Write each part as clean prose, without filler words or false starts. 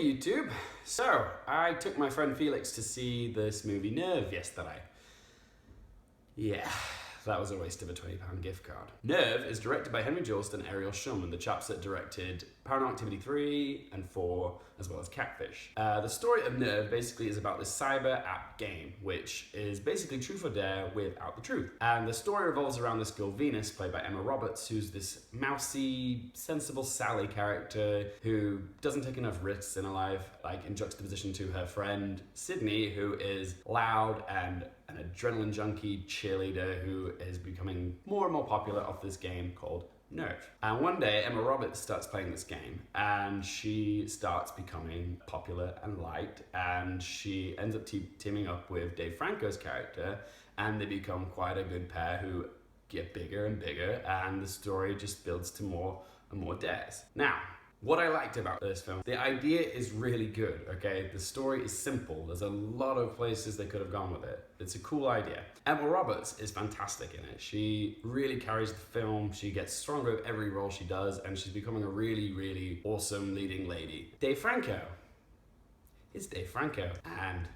Hey YouTube! So, I took my friend Felix to see this movie Nerve yesterday. Yeah, that was a waste of a £20 gift card. Nerve is directed by Joost and Ariel, the chaps that directed Paranormal Activity 3 and 4, as well as Catfish. The story of Nerve basically is about this cyber app game, which is basically truth or dare without the truth. And the story revolves around this girl Venus, played by Emma Roberts, who's this mousy, sensible Sally character who doesn't take enough risks in her life, like in juxtaposition to her friend Sydney, who is loud and an adrenaline junkie cheerleader who is becoming more and more popular off this game called Nerve. And one day Emma Roberts starts playing this game and she starts becoming popular and liked, and she ends up teaming up with Dave Franco's character, and they become quite a good pair who get bigger and bigger, and the story just builds to more and more dares. Now, what I liked about this film, the idea is really good, okay? The story is simple. There's a lot of places they could have gone with it. It's a cool idea. Emma Roberts is fantastic in it. She really carries the film. She gets stronger with every role she does, and she's becoming a really, really awesome leading lady. Dave Franco is Dave Franco, and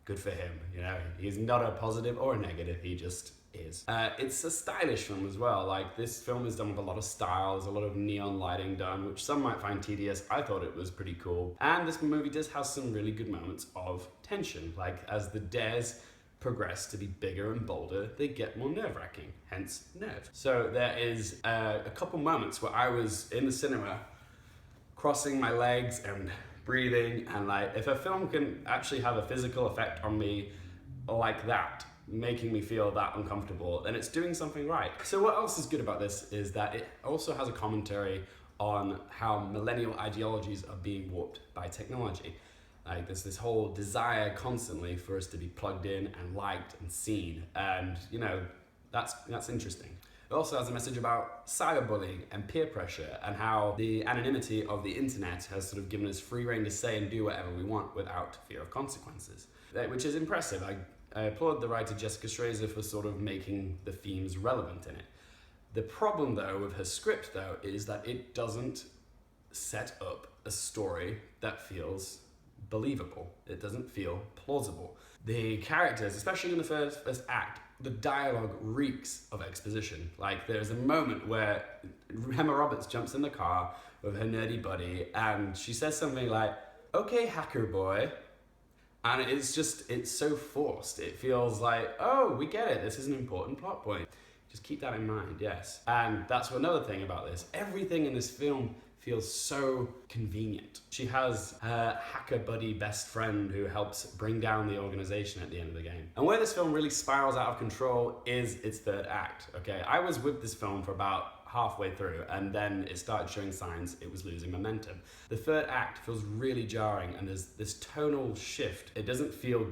good for him, you know? He's not a positive or a negative, he just is. It's a stylish film as well. Like, this film is done with a lot of style. There's a lot of neon lighting done, which some might find tedious. I thought it was pretty cool. And this movie does have some really good moments of tension. Like, as the dares progress to be bigger and bolder, they get more nerve-wracking, hence Nerve. So there is a couple moments where I was in the cinema crossing my legs and breathing, and like, if a film can actually have a physical effect on me like that, making me feel that uncomfortable, then it's doing something right. So what else is good about this is that it also has a commentary on how millennial ideologies are being warped by technology. Like, there's this whole desire constantly for us to be plugged in and liked and seen, and you know, that's interesting. It also has a message about cyberbullying and peer pressure, and how the anonymity of the internet has sort of given us free rein to say and do whatever we want without fear of consequences, which is impressive. I applaud the writer Jessica Schrazer for sort of making the themes relevant in it. The problem though with her script though is that it doesn't set up a story that feels believable. It doesn't feel plausible. The characters, especially in the first act, the dialogue reeks of exposition. Like, there's a moment where Emma Roberts jumps in the car with her nerdy buddy and she says something like, "Okay, hacker boy." And it's so forced. It feels like, oh, we get it. This is an important plot point. Just keep that in mind, yes. And that's another thing about this. Everything in this film feels so convenient. She has her hacker buddy best friend who helps bring down the organization at the end of the game. And where this film really spirals out of control is its third act, okay? I was with this film for about halfway through, and then it started showing signs it was losing momentum. The third act feels really jarring, and there's this tonal shift. It doesn't feel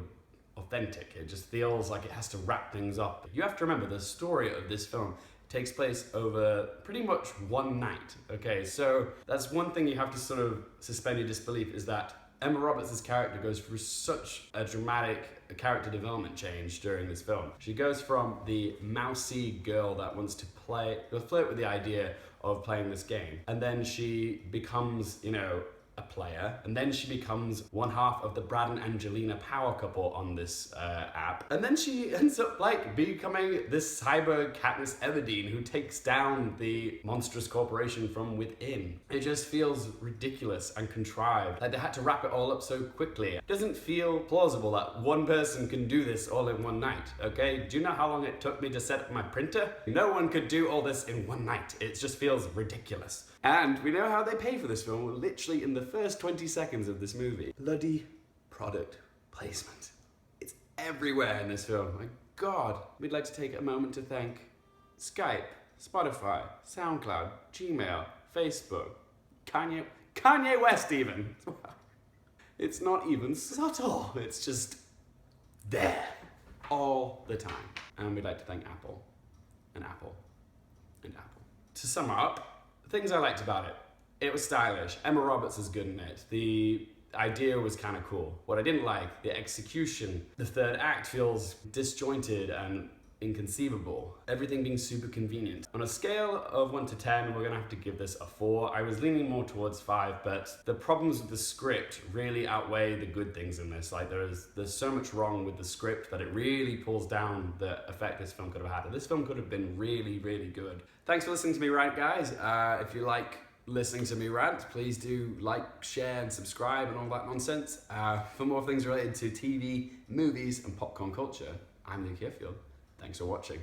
authentic. It just feels like it has to wrap things up. You have to remember, the story of this film takes place over pretty much one night, okay? So that's one thing you have to sort of suspend your disbelief, is that Emma Roberts' character goes through such a dramatic character development change during this film. She goes from the mousy girl that wants to flirt with the idea of playing this game, and then she becomes, you know, a player, and then she becomes one half of the Brad and Angelina power couple on this app, and then she ends up like becoming this cyber Katniss Everdeen who takes down the monstrous corporation from within. It just feels ridiculous and contrived. Like, they had to wrap it all up so quickly. It doesn't feel plausible that one person can do this all in one night, okay? Do you know how long it took me to set up my printer? No one could do all this in one night. It just feels ridiculous. And we know how they pay for this film, literally in the first 20 seconds of this movie. Bloody product placement. It's everywhere in this film. My God. We'd like to take a moment to thank Skype, Spotify, SoundCloud, Gmail, Facebook, Kanye West even. It's not even subtle. It's just there all the time. And we'd like to thank Apple and Apple and Apple. To sum up, things I liked about it. It was stylish. Emma Roberts is good in it. The idea was kind of cool. What I didn't like, the execution. The third act feels disjointed and inconceivable. Everything being super convenient. On a scale of 1 to 10, we're gonna have to give this a 4. I was leaning more towards 5, but the problems with the script really outweigh the good things in this. Like there's so much wrong with the script that it really pulls down the effect this film could have had. This film could have been really, really good. Thanks for listening to me rant, guys. If you like listening to me rant, please do like, share, and subscribe and all that nonsense. For more things related to TV, movies, and popcorn culture, I'm Luke Hearfield. Thanks for watching.